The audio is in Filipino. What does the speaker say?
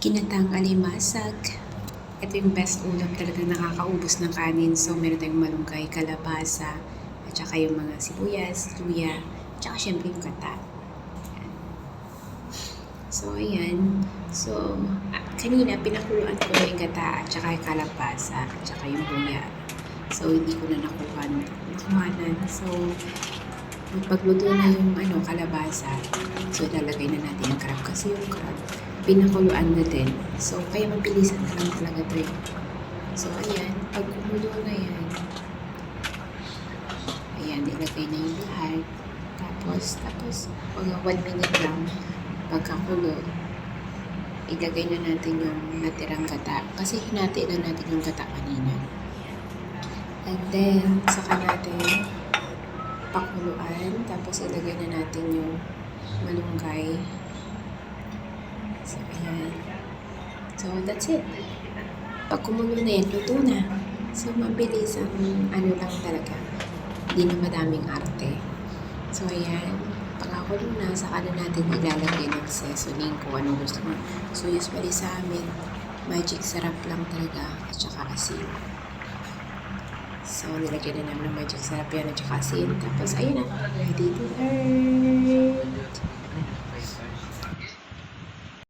Ginataang alimasag. Ito yung best ulam talaga, nakakaubos ng kanin. So, meron tayong malunggay, kalabasa, at saka yung mga sibuyas, luya, at saka syempre yung gata. So, ayan. So, kanina pinakuluan ko na yung gata at saka yung kalabasa at saka yung luya. So, hindi ko na nakuhanan. So, pagluto na yung kalabasa, so lalagay na natin yung crab kasi yung crab pinakuluan na din. So, kaya mabilisan na lang talaga ito eh. So, ayan, pag kumulo na yan, ayan, ilagay na yung lahat. Tapos, mga 1 minute lang, pagkakulo, ilagay na natin yung natirang gata. Kasi hinati na natin yung gata kanina. And then, saka natin pakuluan. Tapos, ilagay na natin yung malunggay. So, ayan. So, that's it. Pag kumulo na yan, luto na. So, mabilis ang lang talaga. Hindi na madaming arte. So, ayan. Pagkakulo na, saka na natin ilalagay ng seasoning kung anong gusto mo. So, usually sa amin, magic sarap lang talaga at saka asin. So, nilagyan na namin ng magic sarap yan at saka asin. Tapos, ayun na. Ready to eat.